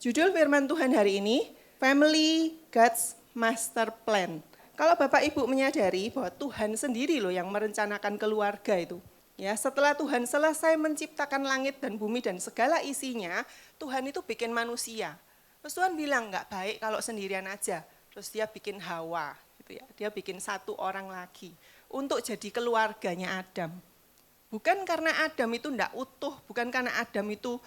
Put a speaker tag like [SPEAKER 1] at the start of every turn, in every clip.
[SPEAKER 1] Judul firman Tuhan hari ini, Family God's Master Plan. Kalau Bapak Ibu menyadari bahwa Tuhan sendiri loh yang merencanakan keluarga itu. Ya, setelah Tuhan selesai menciptakan langit dan bumi dan segala isinya, Tuhan itu bikin manusia. Terus Tuhan bilang enggak baik kalau sendirian aja. Terus dia bikin Hawa, gitu ya. Dia bikin satu orang lagi untuk jadi keluarganya Adam. Bukan karena Adam itu enggak utuh, bukan karena Adam itu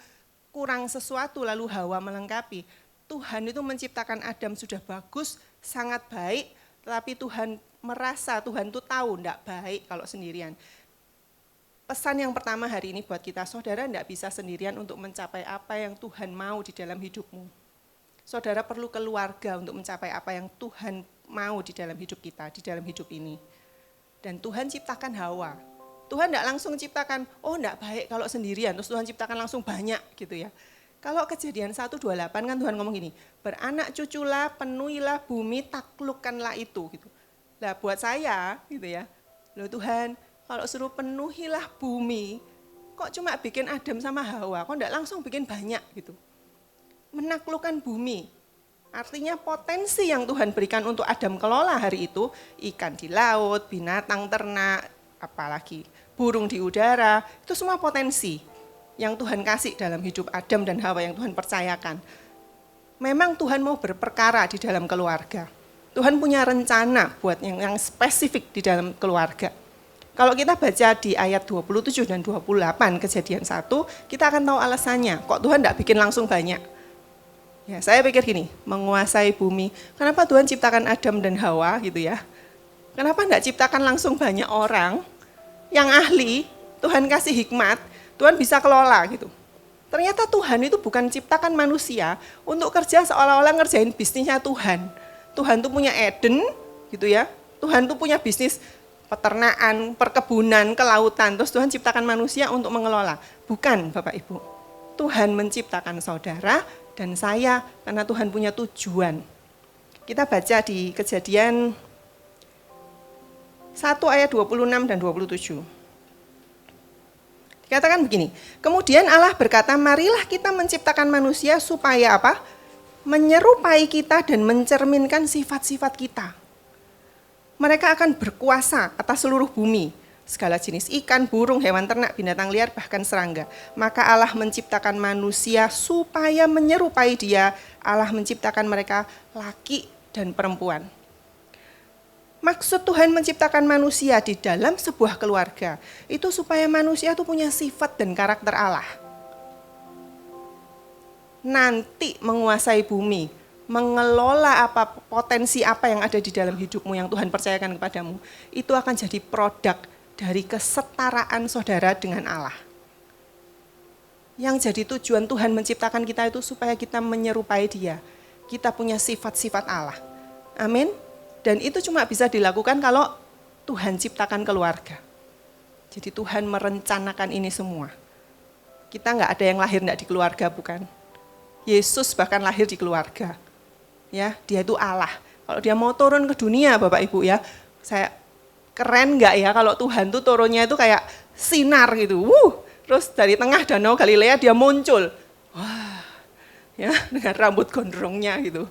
[SPEAKER 1] kurang sesuatu lalu Hawa melengkapi. Tuhan itu menciptakan Adam sudah bagus, sangat baik, tetapi Tuhan merasa, Tuhan itu tahu enggak baik kalau sendirian. Pesan yang pertama hari ini buat kita, saudara enggak bisa sendirian untuk mencapai apa yang Tuhan mau di dalam hidupmu. Saudara perlu keluarga untuk mencapai apa yang Tuhan mau di dalam hidup kita, di dalam hidup ini. Dan Tuhan ciptakan Hawa. Tuhan enggak langsung ciptakan, oh enggak baik kalau sendirian, terus Tuhan ciptakan langsung banyak gitu ya. Kalau Kejadian 1:28 kan Tuhan ngomong gini, beranak cuculah, penuhilah bumi, taklukkanlah itu gitu. Nah buat saya gitu ya, loh Tuhan kalau suruh penuhilah bumi, kok cuma bikin Adam sama Hawa, kok enggak langsung bikin banyak gitu. Menaklukkan bumi, artinya potensi yang Tuhan berikan untuk Adam kelola hari itu, ikan di laut, binatang ternak, apalagi burung di udara, itu semua potensi yang Tuhan kasih dalam hidup Adam dan Hawa yang Tuhan percayakan. Memang Tuhan mau berperkara di dalam keluarga. Tuhan punya rencana buat yang spesifik di dalam keluarga. Kalau kita baca di ayat 27 dan 28 Kejadian 1, kita akan tahu alasannya. Kok Tuhan enggak bikin langsung banyak? Ya, saya pikir gini, menguasai bumi. Kenapa Tuhan ciptakan Adam dan Hawa gitu ya? Kenapa enggak ciptakan langsung banyak orang yang ahli, Tuhan kasih hikmat, Tuhan bisa kelola gitu. Ternyata Tuhan itu bukan ciptakan manusia untuk kerja seolah-olah ngerjain bisnisnya Tuhan. Tuhan tuh punya Eden gitu ya. Tuhan tuh punya bisnis peternakan, perkebunan, kelautan. Terus Tuhan ciptakan manusia untuk mengelola. Bukan Bapak Ibu. Tuhan menciptakan saudara dan saya karena Tuhan punya tujuan. Kita baca di Kejadian 1 ayat 26 dan 27. Dikatakan begini, kemudian Allah berkata, marilah kita menciptakan manusia supaya apa? Menyerupai kita dan mencerminkan sifat-sifat kita. Mereka akan berkuasa atas seluruh bumi, segala jenis ikan, burung, hewan ternak, binatang liar, bahkan serangga. Maka Allah menciptakan manusia supaya menyerupai Dia. Allah menciptakan mereka laki dan perempuan. Maksud Tuhan menciptakan manusia di dalam sebuah keluarga, itu supaya manusia itu punya sifat dan karakter Allah. Nanti menguasai bumi, mengelola apa potensi apa yang ada di dalam hidupmu yang Tuhan percayakan kepadamu, itu akan jadi produk dari kesetaraan saudara dengan Allah. Yang jadi tujuan Tuhan menciptakan kita itu supaya kita menyerupai Dia. Kita punya sifat-sifat Allah. Amin. Dan itu cuma bisa dilakukan kalau Tuhan ciptakan keluarga. Jadi Tuhan merencanakan ini semua. Kita enggak ada yang lahir enggak di keluarga, bukan? Yesus bahkan lahir di keluarga. Ya, Dia itu Allah. Kalau Dia mau turun ke dunia, Bapak Ibu ya, saya keren enggak ya kalau Tuhan tuh turunnya itu kayak sinar gitu. Terus dari tengah danau Galilea Dia muncul. Wah. Ya, dengan rambut gondrongnya gitu.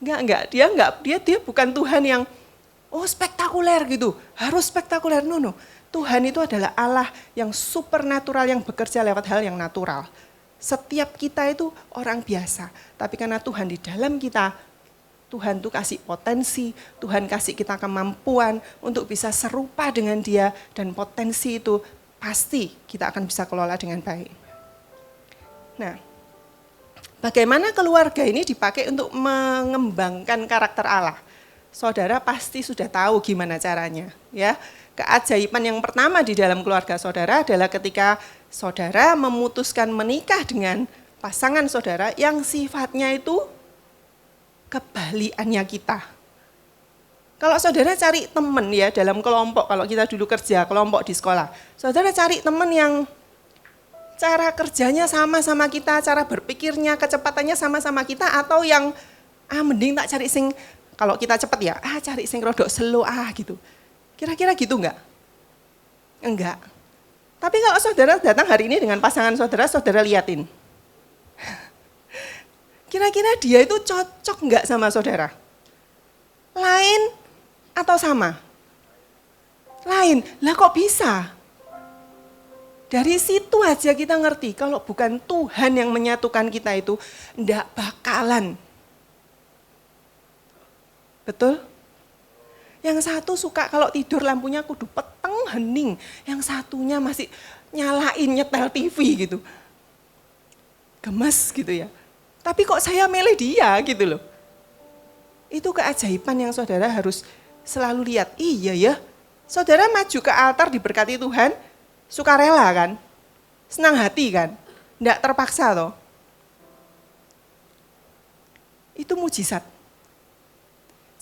[SPEAKER 1] Enggak, dia bukan Tuhan yang spektakuler gitu, harus spektakuler, no. Tuhan itu adalah Allah yang supernatural yang bekerja lewat hal yang natural. Setiap kita itu orang biasa, tapi karena Tuhan di dalam kita, Tuhan tuh kasih potensi, Tuhan kasih kita kemampuan untuk bisa serupa dengan Dia, dan potensi itu pasti kita akan bisa kelola dengan baik. Nah, bagaimana keluarga ini dipakai untuk mengembangkan karakter Allah? Saudara pasti sudah tahu gimana caranya, ya. Keajaiban yang pertama di dalam keluarga saudara adalah ketika saudara memutuskan menikah dengan pasangan saudara yang sifatnya itu kebalikannya kita. Kalau saudara cari teman ya dalam kelompok, kalau kita dulu kerja kelompok di sekolah, saudara cari teman yang cara kerjanya sama-sama kita, cara berpikirnya, kecepatannya sama-sama kita, atau yang mending tak cari sing, kalau kita cepet ya, cari sing rodok slow gitu. Kira-kira gitu enggak? Enggak. Tapi kalau saudara datang hari ini dengan pasangan saudara, saudara liatin. Kira-kira dia itu cocok nggak sama saudara? Lain atau sama? Lain. Lah kok bisa? Dari situ aja kita ngerti kalau bukan Tuhan yang menyatukan kita itu enggak bakalan. Betul? Yang satu suka kalau tidur lampunya kudu peteng hening. Yang satunya masih nyalain nyetel TV gitu. Gemes gitu ya. Tapi kok saya milih dia gitu loh. Itu keajaiban yang saudara harus selalu lihat. Iya ya, saudara maju ke altar diberkati Tuhan, sukarela kan? Senang hati kan? Enggak terpaksa toh. Itu mujizat.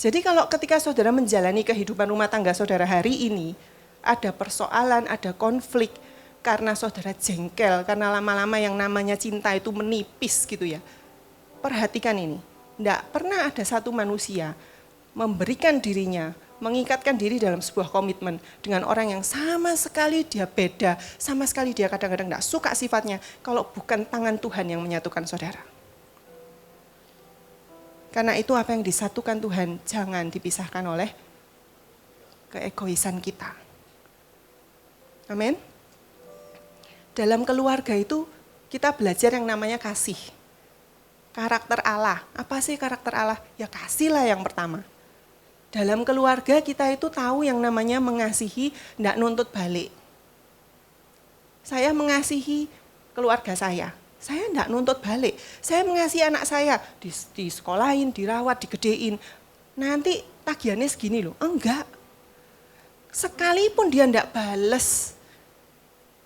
[SPEAKER 1] Jadi kalau ketika saudara menjalani kehidupan rumah tangga saudara hari ini, ada persoalan, ada konflik, karena saudara jengkel, karena lama-lama yang namanya cinta itu menipis gitu ya. Perhatikan ini, enggak pernah ada satu manusia memberikan dirinya, mengikatkan diri dalam sebuah komitmen dengan orang yang sama sekali dia beda, sama sekali dia kadang-kadang enggak suka sifatnya, kalau bukan tangan Tuhan yang menyatukan saudara. Karena itu apa yang disatukan Tuhan jangan dipisahkan oleh keegoisan kita. Amin. Dalam keluarga itu kita belajar yang namanya kasih. Karakter Allah. Apa sih karakter Allah? Ya kasih lah yang pertama. Dalam keluarga kita itu tahu yang namanya mengasihi, enggak nuntut balik. Saya mengasihi keluarga saya enggak nuntut balik. Saya mengasihi anak saya, di sekolahin, dirawat, digedein. Nanti tagihannya segini loh. Enggak. Sekalipun dia enggak bales,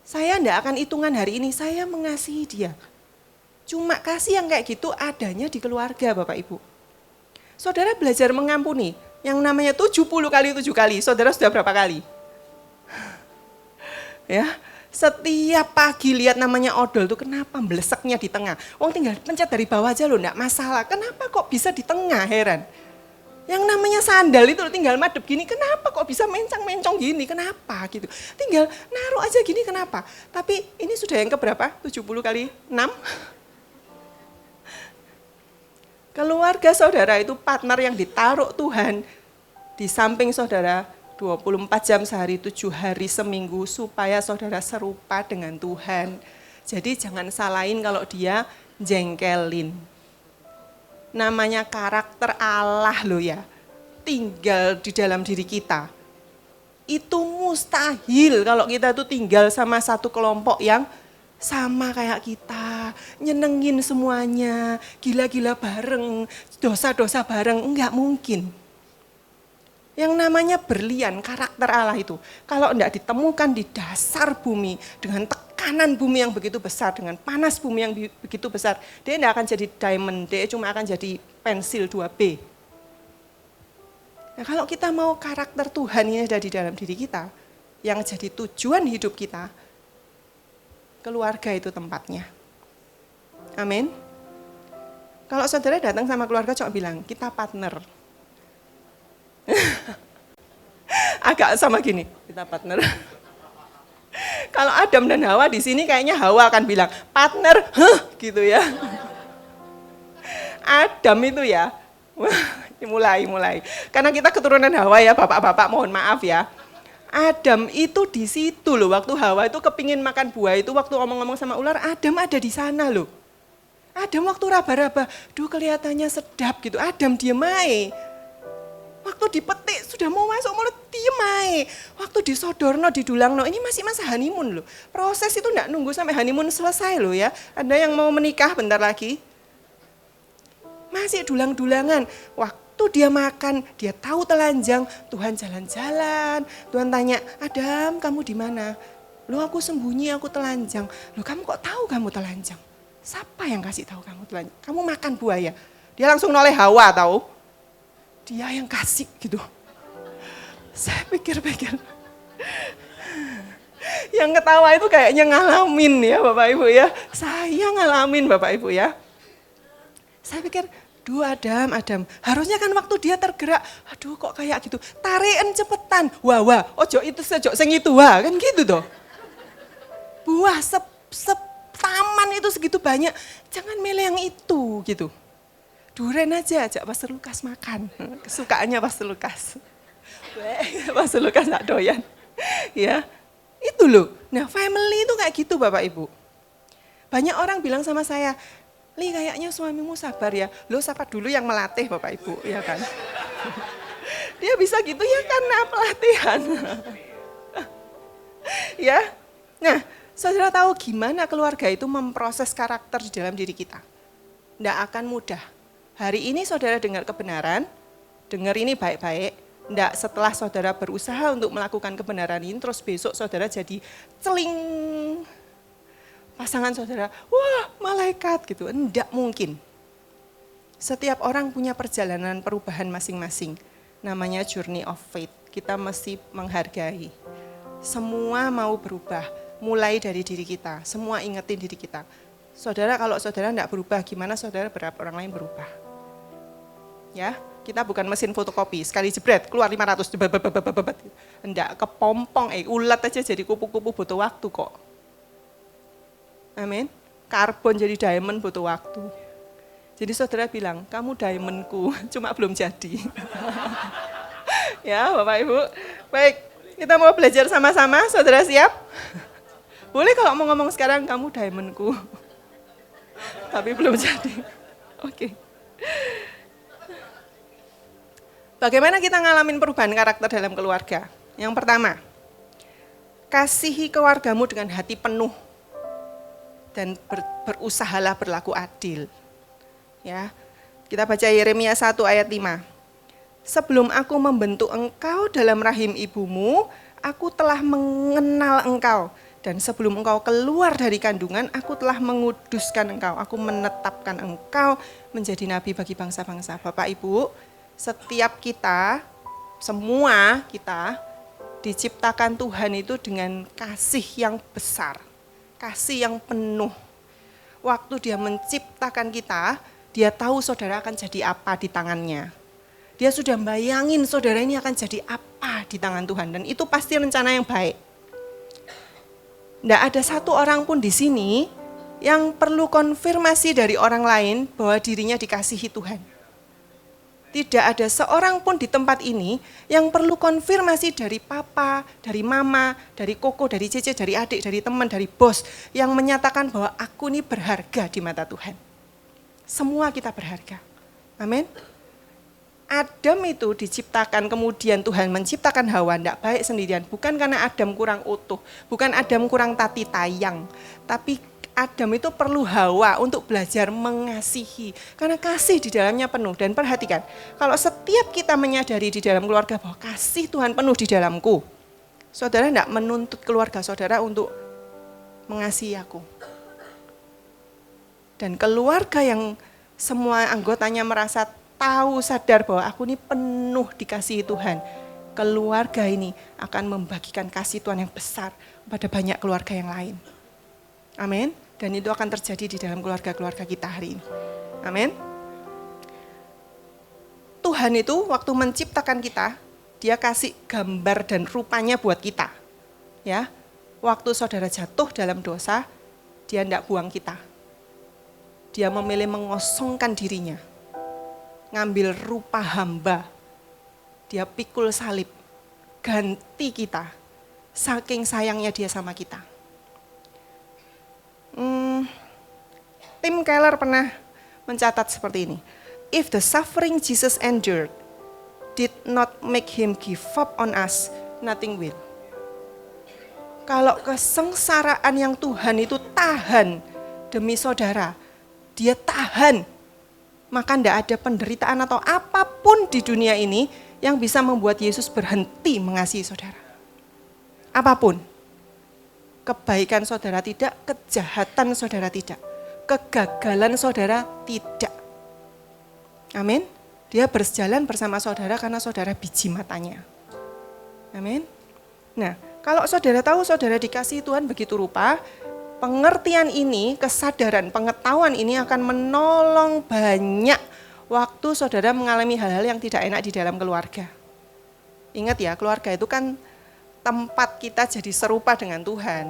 [SPEAKER 1] saya enggak akan hitungan hari ini, saya mengasihi dia. Cuma kasih yang kayak gitu adanya di keluarga Bapak Ibu. Saudara belajar mengampuni, yang namanya 70 kali 7 kali, saudara sudah berapa kali? Ya, setiap pagi lihat namanya odol tuh kenapa meleseknya di tengah? Wong tinggal pencet dari bawah aja loh, enggak masalah. Kenapa kok bisa di tengah, heran? Yang namanya sandal itu tinggal madep gini, kenapa kok bisa mencong-mencong gini, kenapa gitu. Tinggal naruh aja gini, kenapa? Tapi ini sudah yang keberapa? 70 kali 6? Keluarga saudara itu partner yang ditaruh Tuhan di samping saudara 24 jam sehari, 7 hari seminggu supaya saudara serupa dengan Tuhan. Jadi jangan salahin kalau dia jengkelin. Namanya karakter Allah loh ya, tinggal di dalam diri kita. Itu mustahil kalau kita tuh tinggal sama satu kelompok yang sama kayak kita, nyenengin semuanya, gila-gila bareng, dosa-dosa bareng, enggak mungkin. Yang namanya berlian, karakter Allah itu, kalau enggak ditemukan di dasar bumi, dengan tekanan bumi yang begitu besar, dengan panas bumi yang begitu besar, dia enggak akan jadi diamond, dia cuma akan jadi pensil 2B. Nah, kalau kita mau karakter Tuhan ini ada di dalam diri kita, yang jadi tujuan hidup kita, keluarga itu tempatnya. Amin. Kalau saudara datang sama keluarga cuma bilang, kita partner. Agak sama gini, kita partner. Kalau Adam dan Hawa di sini kayaknya Hawa akan bilang, partner, gitu ya. Adam itu ya, mulai. Karena kita keturunan Hawa ya, bapak-bapak mohon maaf ya. Adam itu di situ loh, waktu Hawa itu kepingin makan buah itu, waktu ngomong-ngomong sama ular, Adam ada di sana loh. Adam waktu raba-raba, duh kelihatannya sedap gitu, Adam diem aja. Waktu dipetik sudah mau masuk mulut, diem aja. Waktu disodorno, didulangno, ini masih masa honeymoon loh. Proses itu enggak nunggu sampai honeymoon selesai loh ya. Ada yang mau menikah bentar lagi, masih dulang-dulangan. Waktu dia makan, dia tahu telanjang, Tuhan jalan-jalan. Tuhan tanya, Adam kamu di mana? Loh aku sembunyi, aku telanjang. Loh kamu kok tahu kamu telanjang? Siapa yang kasih tahu kamu telanjang? Kamu makan buaya. Dia langsung noleh Hawa tahu. Dia yang kasih gitu. Saya pikir-pikir. Yang ketawa itu kayaknya ngalamin ya Bapak Ibu ya. Saya ngalamin Bapak Ibu ya. Saya pikir, duh Adam, harusnya kan waktu dia tergerak, aduh kok kayak gitu, tarikan cepetan, wah, ojo itu sejok sing itu, wah kan gitu toh. Buah taman itu segitu banyak, jangan milih yang itu gitu. Duren aja ajak Pastor Lukas makan. Kesukaannya Pastor Lukas. Pastor Lukas gak doyan. Ya, itu loh. Nah, family itu kayak gitu Bapak Ibu. Banyak orang bilang sama saya, Li kayaknya suamimu sabar ya. Lo siapa dulu yang melatih Bapak Ibu, ya kan? Dia bisa gitu ya karena pelatihan. Ya, nah saudara tahu gimana keluarga itu memproses karakter di dalam diri kita? Tidak akan mudah. Hari ini saudara dengar kebenaran, dengar ini baik-baik. Tidak setelah saudara berusaha untuk melakukan kebenaran ini, terus besok saudara jadi celing. Pasangan saudara, wah malaikat gitu. Tidak mungkin. Setiap orang punya perjalanan perubahan masing-masing. Namanya journey of faith. Kita mesti menghargai. Semua mau berubah, mulai dari diri kita. Semua ingetin diri kita. Saudara, kalau saudara tidak berubah, gimana saudara berharap orang lain berubah? Ya, kita bukan mesin fotokopi, sekali jebret, keluar 500. Tidak, kepompong, ulat aja jadi kupu-kupu butuh waktu kok. Amin. Karbon jadi diamond butuh waktu. Jadi saudara bilang, kamu diamondku, cuma belum jadi. Ya Bapak Ibu, baik kita mau belajar sama-sama, saudara siap? Boleh kalau mau ngomong sekarang, kamu diamondku. Tapi belum jadi. Oke. Bagaimana kita ngalamin perubahan karakter dalam keluarga? Yang pertama, kasihi keluargamu dengan hati penuh. Dan berusahalah berlaku adil. Ya, kita baca Yeremia 1 ayat 5. Sebelum aku membentuk engkau dalam rahim ibumu, aku telah mengenal engkau. Dan sebelum engkau keluar dari kandungan, aku telah menguduskan engkau. Aku menetapkan engkau menjadi nabi bagi bangsa-bangsa. Bapak Ibu, setiap kita, semua kita diciptakan Tuhan itu dengan kasih yang besar. Kasih yang penuh. Waktu dia menciptakan kita, dia tahu saudara akan jadi apa di tangannya. Dia sudah bayangin saudara ini akan jadi apa di tangan Tuhan. Dan itu pasti rencana yang baik. Tidak ada satu orang pun di sini yang perlu konfirmasi dari orang lain bahwa dirinya dikasihi Tuhan. Tidak ada seorang pun di tempat ini yang perlu konfirmasi dari papa, dari mama, dari koko, dari cece, dari adik, dari teman, dari bos. Yang menyatakan bahwa aku ini berharga di mata Tuhan. Semua kita berharga. Amin. Adam itu diciptakan, kemudian Tuhan menciptakan Hawa, tidak baik sendirian. Bukan karena Adam kurang utuh, bukan Adam kurang tati tayang. Tapi Adam itu perlu Hawa untuk belajar mengasihi. Karena kasih di dalamnya penuh. Dan perhatikan, kalau setiap kita menyadari di dalam keluarga bahwa kasih Tuhan penuh di dalamku, saudara tidak menuntut keluarga saudara untuk mengasihi aku. Dan keluarga yang semua anggotanya merasa tahu, sadar bahwa aku ini penuh dikasihi Tuhan. Keluarga ini akan membagikan kasih Tuhan yang besar pada banyak keluarga yang lain. Amin. Dan itu akan terjadi di dalam keluarga-keluarga kita hari ini. Amin. Tuhan itu waktu menciptakan kita, dia kasih gambar dan rupanya buat kita. Ya, waktu saudara jatuh dalam dosa, dia tidak buang kita. Dia memilih mengosongkan dirinya. Ngambil rupa hamba. Dia pikul salib. Ganti kita. Saking sayangnya dia sama kita. Tim Keller pernah mencatat seperti ini. If the suffering Jesus endured did not make him give up on us, nothing will. Kalau kesengsaraan yang Tuhan itu tahan demi saudara, dia tahan, maka tidak ada penderitaan atau apapun di dunia ini yang bisa membuat Yesus berhenti mengasihi saudara. Apapun. Kebaikan saudara tidak, kejahatan saudara tidak, kegagalan saudara tidak. Amin. Dia berjalan bersama saudara karena saudara biji matanya. Amin. Nah, kalau saudara tahu saudara dikasihi Tuhan begitu rupa, pengertian ini, kesadaran, pengetahuan ini akan menolong banyak waktu saudara mengalami hal-hal yang tidak enak di dalam keluarga. Ingat ya, keluarga itu kan tempat kita jadi serupa dengan Tuhan.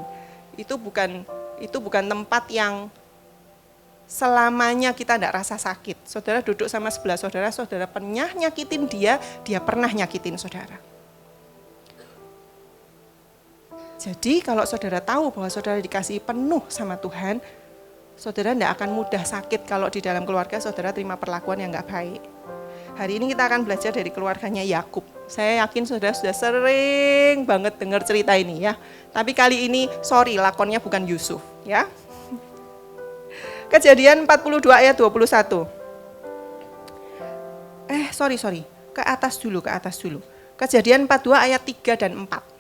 [SPEAKER 1] Itu bukan tempat yang selamanya kita tidak rasa sakit. Saudara duduk sama sebelah saudara, saudara pernah nyakitin dia, dia pernah nyakitin saudara. Jadi kalau saudara tahu bahwa saudara dikasihi penuh sama Tuhan, saudara tidak akan mudah sakit kalau di dalam keluarga saudara terima perlakuan yang nggak baik. Hari ini kita akan belajar dari keluarganya Yakub. Saya yakin saudara sudah sering banget dengar cerita ini ya. Tapi kali ini lakonnya bukan Yusuf ya. Kejadian 42 ayat 21. Ke atas dulu. Kejadian 42 ayat 3 dan 4.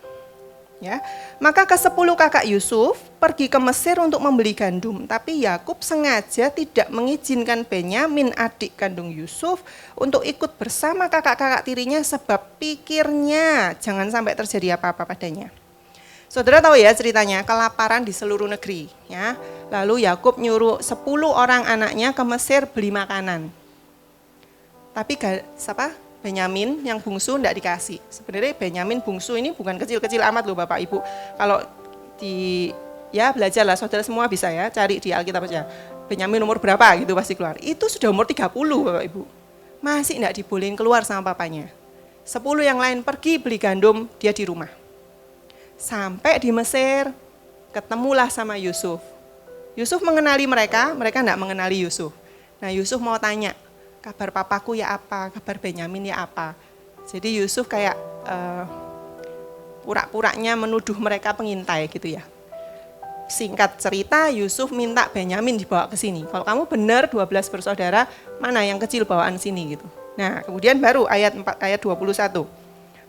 [SPEAKER 1] Ya, maka ke-10 kakak Yusuf pergi ke Mesir untuk membeli gandum, tapi Yakub sengaja tidak mengizinkan Benyamin adik kandung Yusuf untuk ikut bersama kakak-kakak tirinya sebab pikirnya jangan sampai terjadi apa-apa padanya. Saudara tahu ya ceritanya, kelaparan di seluruh negeri ya. Lalu Yakub nyuruh 10 orang anaknya ke Mesir beli makanan. Tapi Benyamin yang bungsu tidak dikasih. Sebenarnya Benyamin bungsu ini bukan kecil-kecil amat loh Bapak Ibu. Kalau belajarlah saudara semua bisa ya, cari di Alkitab aja. Benyamin umur berapa gitu pasti keluar. Itu sudah umur 30 Bapak Ibu. Masih tidak dibolehin keluar sama papanya. 10 yang lain pergi beli gandum, dia di rumah. Sampai di Mesir, ketemulah sama Yusuf. Yusuf mengenali mereka tidak mengenali Yusuf. Nah Yusuf mau tanya, kabar papaku ya apa, kabar Benyamin ya apa. Jadi Yusuf kayak pura-puranya menuduh mereka pengintai gitu ya. Singkat cerita, Yusuf minta Benyamin dibawa ke sini. Kalau kamu benar 12 bersaudara, mana yang kecil bawaan sini gitu. Nah kemudian baru ayat 21.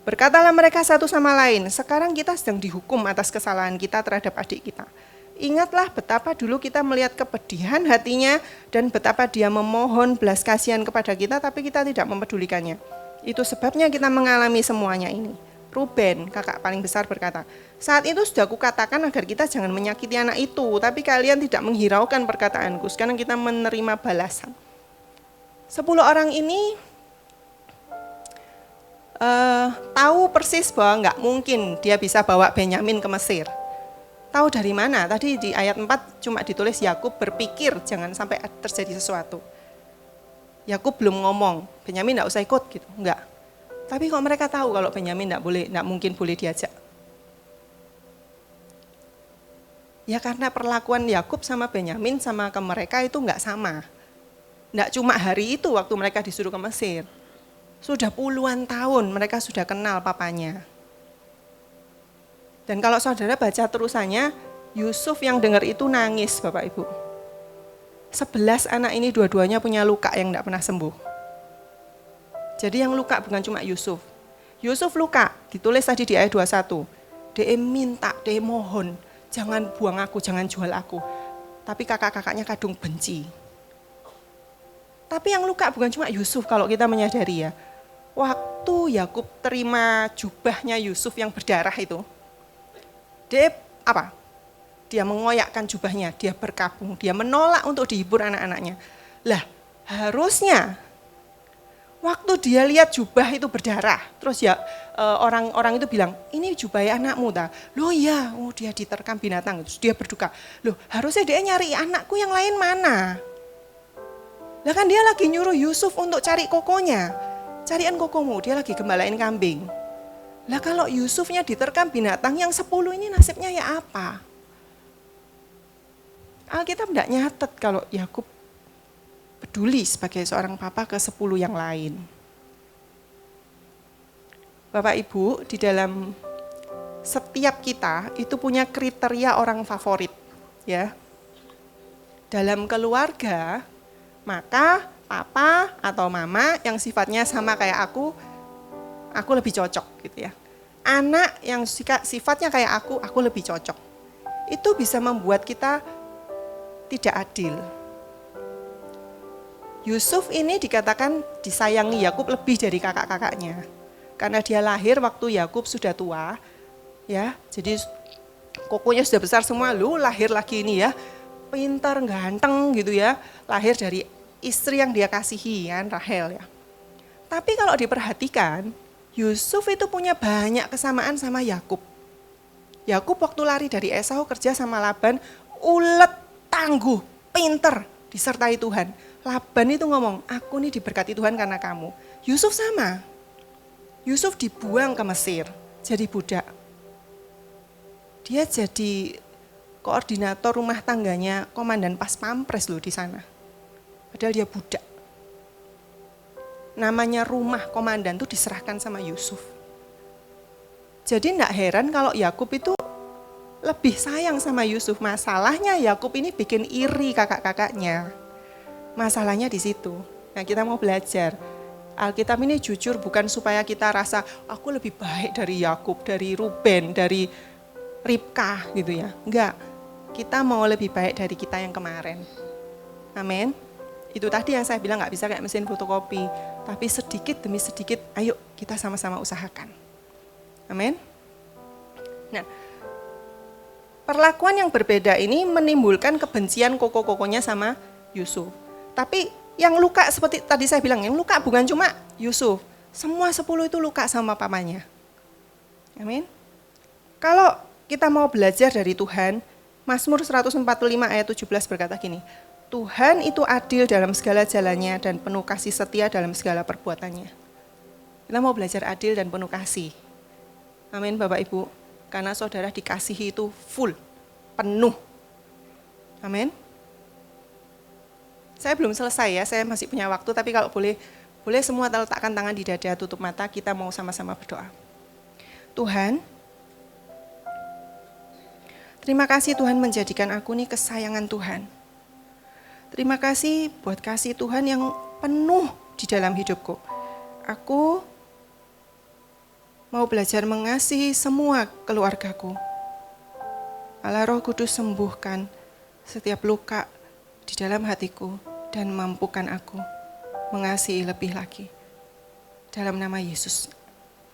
[SPEAKER 1] Berkatalah mereka satu sama lain, sekarang kita sedang dihukum atas kesalahan kita terhadap adik kita. Ingatlah betapa dulu kita melihat kepedihan hatinya dan betapa dia memohon belas kasihan kepada kita tapi kita tidak mempedulikannya. Itu sebabnya kita mengalami semuanya ini. Ruben, kakak paling besar berkata, saat itu sudah kukatakan agar kita jangan menyakiti anak itu, tapi kalian tidak menghiraukan perkataanku, sekarang kita menerima balasan. 10 orang ini tahu persis bahwa nggak mungkin dia bisa bawa Benyamin ke Mesir. Tahu dari mana? Tadi di ayat 4 cuma ditulis Yakub berpikir jangan sampai terjadi sesuatu. Yakub belum ngomong, Benyamin enggak usah ikut gitu, enggak. Tapi kok mereka tahu kalau Benyamin enggak mungkin boleh diajak. Ya karena perlakuan Yakub sama Benyamin sama ke mereka itu enggak sama. Enggak cuma hari itu waktu mereka disuruh ke Mesir. Sudah puluhan tahun mereka sudah kenal papanya. Dan kalau saudara baca terusannya, Yusuf yang dengar itu nangis Bapak Ibu. 11 anak ini dua-duanya punya luka yang tidak pernah sembuh. Jadi yang luka bukan cuma Yusuf. Yusuf luka, ditulis tadi di ayat 21. Dia minta, dia mohon, jangan buang aku, jangan jual aku. Tapi kakak-kakaknya kadung benci. Tapi yang luka bukan cuma Yusuf kalau kita menyadari ya. Waktu Yakub terima jubahnya Yusuf yang berdarah itu, dia apa? Dia mengoyakkan jubahnya, dia berkabung, dia menolak untuk dihibur anak-anaknya. Lah, harusnya waktu dia lihat jubah itu berdarah, terus ya orang-orang itu bilang, ini jubah anakmu ta? Loh iya, dia diterkam binatang, terus dia berduka. Loh, harusnya dia nyari anakku yang lain mana? Lah kan dia lagi nyuruh Yusuf untuk cari kokonya. Carian kokomu, dia lagi gembalain kambing. Lah kalau Yusufnya diterkam binatang, yang 10 ini nasibnya ya apa? Alkitab tidak nyatet kalau Yakub peduli sebagai seorang papa ke 10 yang lain. Bapak Ibu, di dalam setiap kita itu punya kriteria orang favorit, ya. Dalam keluarga, maka papa atau mama yang sifatnya sama kayak aku lebih cocok gitu ya. Anak yang sifatnya kayak aku lebih cocok. Itu bisa membuat kita tidak adil. Yusuf ini dikatakan disayangi Yakub lebih dari kakak-kakaknya. Karena dia lahir waktu Yakub sudah tua, ya. Jadi kokonya sudah besar semua, lahir lagi ini ya. Pintar, ganteng gitu ya. Lahir dari istri yang dia kasihi kan, Rahel ya. Tapi kalau diperhatikan, Yusuf itu punya banyak kesamaan sama Yakub. Yakub waktu lari dari Esau kerja sama Laban, ulet, tangguh, pinter, disertai Tuhan. Laban itu ngomong, aku nih diberkati Tuhan karena kamu. Yusuf sama. Yusuf dibuang ke Mesir, jadi budak. Dia jadi koordinator rumah tangganya komandan pas pampres loh di sana. Padahal dia budak. Namanya rumah komandan itu diserahkan sama Yusuf. Jadi enggak heran kalau Yakub itu lebih sayang sama Yusuf. Masalahnya Yakub ini bikin iri kakak-kakaknya. Masalahnya di situ. Nah, kita mau belajar. Alkitab ini jujur bukan supaya kita rasa aku lebih baik dari Yakub, dari Ruben, dari Ribkah gitu ya. Enggak. Kita mau lebih baik dari kita yang kemarin. Amin. Itu tadi yang saya bilang enggak bisa kayak mesin fotokopi, tapi sedikit demi sedikit ayo kita sama-sama usahakan. Amin. Nah, perlakuan yang berbeda ini menimbulkan kebencian koko-kokonya sama Yusuf. Tapi yang luka seperti tadi saya bilang, yang luka bukan cuma Yusuf. Semua 10 itu luka sama papanya. Amin. Kalau kita mau belajar dari Tuhan, Mazmur 145 ayat 17 berkata gini, Tuhan itu adil dalam segala jalannya dan penuh kasih setia dalam segala perbuatannya. Kita mau belajar adil dan penuh kasih. Amin Bapak Ibu, karena saudara dikasihi itu full, penuh. Amin. Saya belum selesai ya, saya masih punya waktu, tapi kalau boleh semua letakkan tangan di dada, tutup mata, kita mau sama-sama berdoa. Tuhan, terima kasih Tuhan menjadikan aku nih kesayangan Tuhan. Terima kasih buat kasih Tuhan yang penuh di dalam hidupku. Aku mau belajar mengasihi semua keluargaku. Allah Roh Kudus sembuhkan setiap luka di dalam hatiku dan mampukan aku mengasihi lebih lagi. Dalam nama Yesus.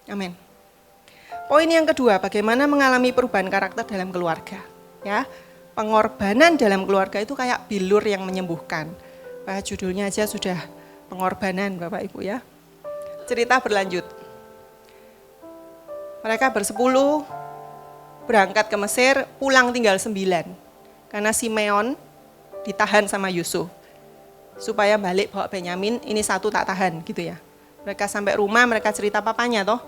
[SPEAKER 1] Amin. Poin yang kedua, bagaimana mengalami perubahan karakter dalam keluarga. Ya, pengorbanan dalam keluarga itu kayak bilur yang menyembuhkan. Judulnya aja sudah pengorbanan Bapak Ibu ya. Cerita berlanjut. Mereka bersepuluh berangkat ke Mesir, pulang tinggal 9. Karena Simeon ditahan sama Yusuf. Supaya balik bawa Benyamin, ini satu tak tahan gitu ya. Mereka sampai rumah, mereka cerita papanya toh.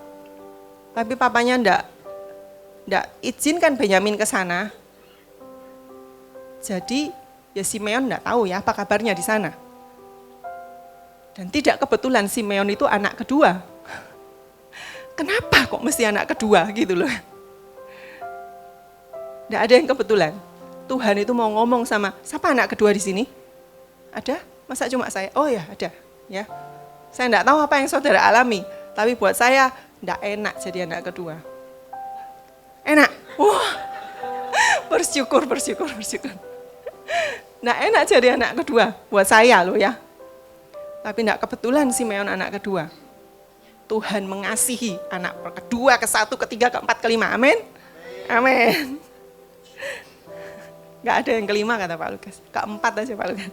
[SPEAKER 1] Tapi papanya enggak izinkan Benyamin ke sana. Jadi ya Simeon enggak tahu ya apa kabarnya di sana. Dan tidak kebetulan Simeon itu anak kedua. Kenapa kok mesti anak kedua gitu loh. Enggak ada yang kebetulan. Tuhan itu mau ngomong sama, siapa anak kedua di sini? Ada? Masa cuma saya? Oh ya ada. Ya. Saya enggak tahu apa yang saudara alami. Tapi buat saya enggak enak jadi anak kedua. Enak? Wah, bersyukur. Enggak enak jadi anak kedua. Buat saya loh ya. Tapi enggak kebetulan Simeon anak kedua. Tuhan mengasihi anak kedua, ke-1, ke-3, ke-4, ke-5. Amin. Amin. Gak ada yang kelima kata Pak Lukas. ke-4 aja Pak Lukas.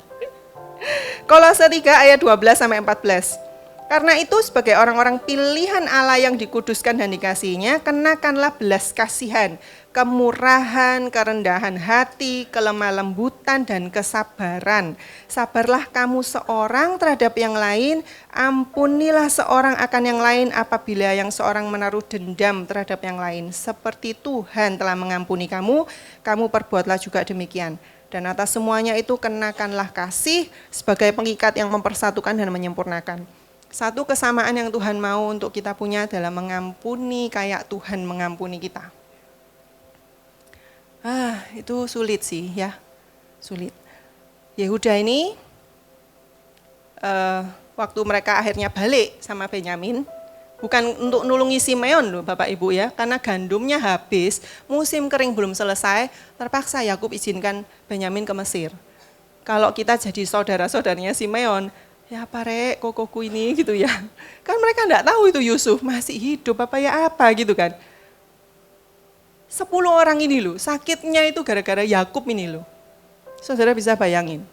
[SPEAKER 1] Kolose 3 ayat 12-14. Karena itu sebagai orang-orang pilihan Allah yang dikuduskan dan dikasihinya, kenakanlah belas kasihan, kemurahan, kerendahan hati, kelemah lembutan, dan kesabaran. Sabarlah kamu seorang terhadap yang lain, ampunilah seorang akan yang lain apabila yang seorang menaruh dendam terhadap yang lain. Seperti Tuhan telah mengampuni kamu, kamu perbuatlah juga demikian. Dan atas semuanya itu kenakanlah kasih sebagai pengikat yang mempersatukan dan menyempurnakan. Satu kesamaan yang Tuhan mau untuk kita punya adalah mengampuni kayak Tuhan mengampuni kita. Itu sulit sih ya, sulit. Yehuda ini waktu mereka akhirnya balik sama Benyamin, bukan untuk nulungi Simeon loh Bapak Ibu ya, karena gandumnya habis, musim kering belum selesai, terpaksa Yakub izinkan Benyamin ke Mesir. Kalau kita jadi saudara-saudaranya Simeon, ya apa rek, kokoku ini gitu ya. Kan mereka enggak tahu itu Yusuf masih hidup apa ya apa gitu kan. 10 orang ini loh, sakitnya itu gara-gara Yakub ini loh. Saudara bisa bayangin.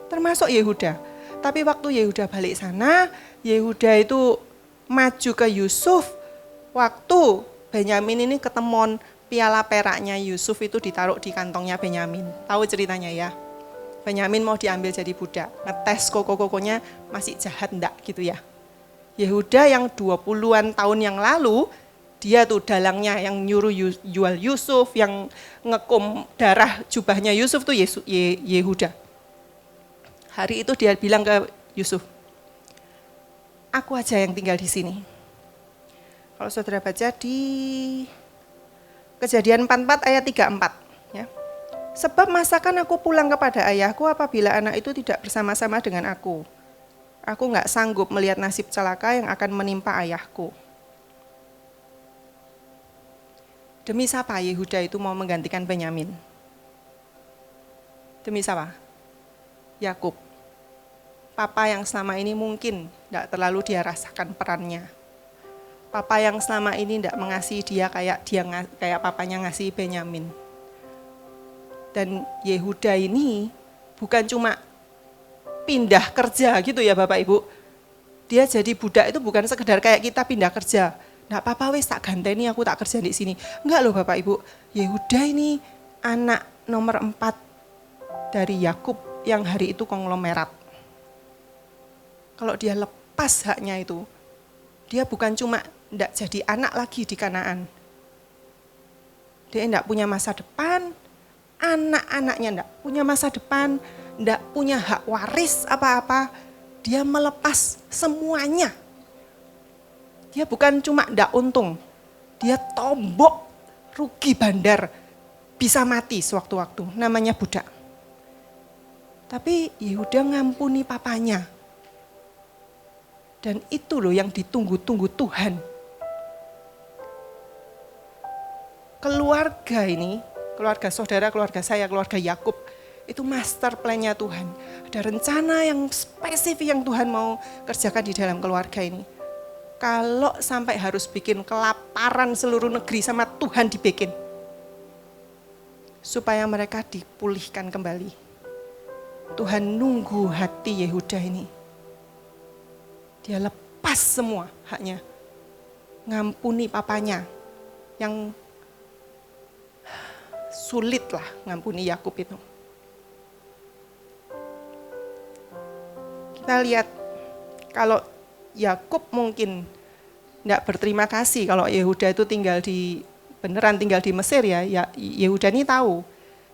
[SPEAKER 1] Termasuk Yehuda. Tapi waktu Yehuda balik sana, Yehuda itu maju ke Yusuf. Waktu Benyamin ini ketemon piala peraknya Yusuf itu ditaruh di kantongnya Benyamin. Tahu ceritanya ya. Benyamin mau diambil jadi budak, ngetes koko-kokonya masih jahat enggak gitu ya. Yehuda yang 20-an tahun yang lalu, dia tuh dalangnya yang nyuruh jual Yusuf, yang ngekum darah jubahnya Yusuf tuh Yehuda. Hari itu dia bilang ke Yusuf, aku aja yang tinggal di sini. Kalau saudara baca di Kejadian 44 ayat 34. Ya. Sebab masakan aku pulang kepada ayahku apabila anak itu tidak bersama-sama dengan aku. Aku enggak sanggup melihat nasib celaka yang akan menimpa ayahku. Demi siapa Yehuda itu mau menggantikan Benyamin? Demi siapa? Yakub. Papa yang selama ini mungkin enggak terlalu dia rasakan perannya. Papa yang selama ini enggak mengasihi dia kayak papanya ngasihi Benyamin. Dan Yehuda ini bukan cuma pindah kerja gitu ya Bapak Ibu. Dia jadi budak itu bukan sekedar kayak kita pindah kerja. Nggak apa-apa wes tak ganteni aku tak kerja di sini. Enggak loh Bapak Ibu. Yehuda ini anak nomor 4 dari Yakub yang hari itu konglomerat. Kalau dia lepas haknya itu, dia bukan cuma enggak jadi anak lagi di Kanaan. Dia enggak punya masa depan, anak-anaknya enggak punya masa depan, enggak punya hak waris apa-apa. Dia melepas semuanya. Dia bukan cuma enggak untung, dia tombok rugi bandar, bisa mati sewaktu-waktu, namanya budak. Tapi Yehuda ngampuni papanya. Dan itu loh yang ditunggu-tunggu Tuhan. Keluarga ini, keluarga saudara, keluarga saya, keluarga Yakub, itu master plan-nya Tuhan. Ada rencana yang spesifik yang Tuhan mau kerjakan di dalam keluarga ini. Kalau sampai harus bikin kelaparan seluruh negeri sama Tuhan dibikin. Supaya mereka dipulihkan kembali. Tuhan nunggu hati Yehuda ini. Dia lepas semua haknya. Ngampuni papanya. Yang sulit lah ngampuni Yakub itu. Kita lihat kalau Yakub mungkin tidak berterima kasih kalau Yehuda itu beneran tinggal di Mesir ya. Yehuda ini tahu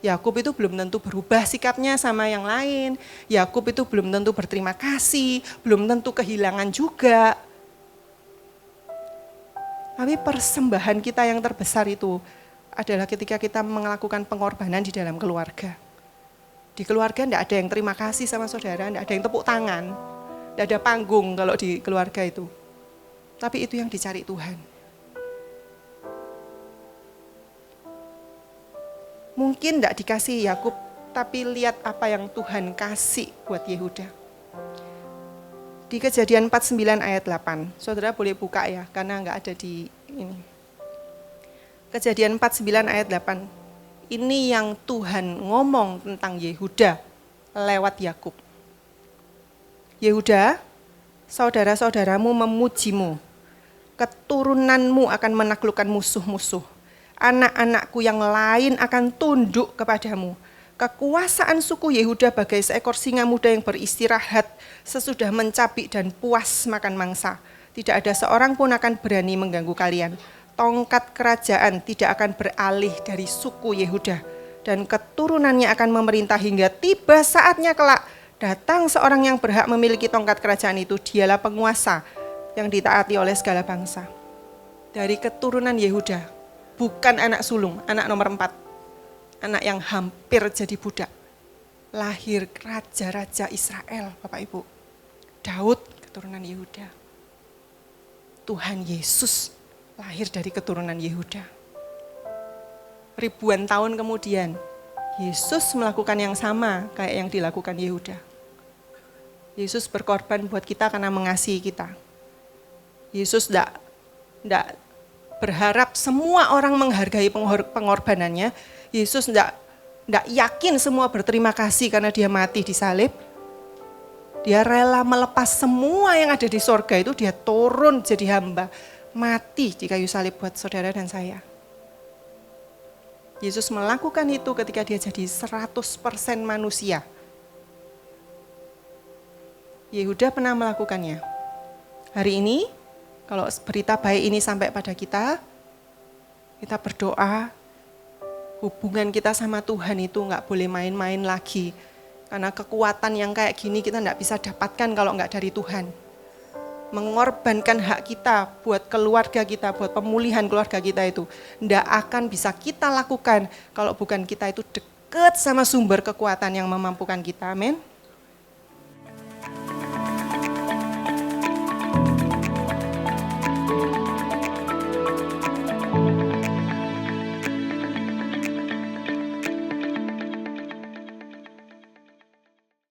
[SPEAKER 1] Yakub itu belum tentu berubah sikapnya sama yang lain. Yakub itu belum tentu berterima kasih, belum tentu kehilangan juga. Tapi persembahan kita yang terbesar itu adalah ketika kita melakukan pengorbanan di dalam keluarga. Di keluarga tidak ada yang terima kasih sama saudara, tidak ada yang tepuk tangan, tidak ada panggung kalau di keluarga itu. Tapi itu yang dicari Tuhan. Mungkin tidak dikasih Yakub, tapi lihat apa yang Tuhan kasih buat Yehuda. Di Kejadian 49 ayat 8, saudara boleh buka ya, karena nggak ada di ini. Kejadian 49 ayat 8, ini yang Tuhan ngomong tentang Yehuda lewat Yakub. Yehuda, saudara-saudaramu memujimu, keturunanmu akan menaklukkan musuh-musuh. Anak-anakku yang lain akan tunduk kepadamu. Kekuasaan suku Yehuda bagai seekor singa muda yang beristirahat sesudah mencabik dan puas makan mangsa. Tidak ada seorang pun akan berani mengganggu kalian. Tongkat kerajaan tidak akan beralih dari suku Yehuda. Dan keturunannya akan memerintah hingga tiba saatnya kelak. Datang seorang yang berhak memiliki tongkat kerajaan itu, dialah penguasa yang ditaati oleh segala bangsa. Dari keturunan Yehuda. Bukan anak sulung, anak nomor 4. Anak yang hampir jadi budak. Lahir raja-raja Israel, Bapak Ibu. Daud, keturunan Yehuda. Tuhan Yesus lahir dari keturunan Yehuda. Ribuan tahun kemudian, Yesus melakukan yang sama kayak yang dilakukan Yehuda. Yesus berkorban buat kita karena mengasihi kita. Yesus tidak berharap semua orang menghargai pengorbanannya. Yesus tidak yakin semua berterima kasih karena dia mati di salib. Dia rela melepas semua yang ada di sorga itu, dia turun jadi hamba. Mati di kayu salib buat saudara dan saya. Yesus melakukan itu ketika dia jadi 100% manusia. Yehuda pernah melakukannya. Hari ini, kalau berita baik ini sampai pada kita berdoa, hubungan kita sama Tuhan itu nggak boleh main-main lagi. Karena kekuatan yang kayak gini kita nggak bisa dapatkan kalau nggak dari Tuhan. Mengorbankan hak kita buat keluarga kita, buat pemulihan keluarga kita itu nggak akan bisa kita lakukan kalau bukan kita itu dekat sama sumber kekuatan yang memampukan kita. Amin.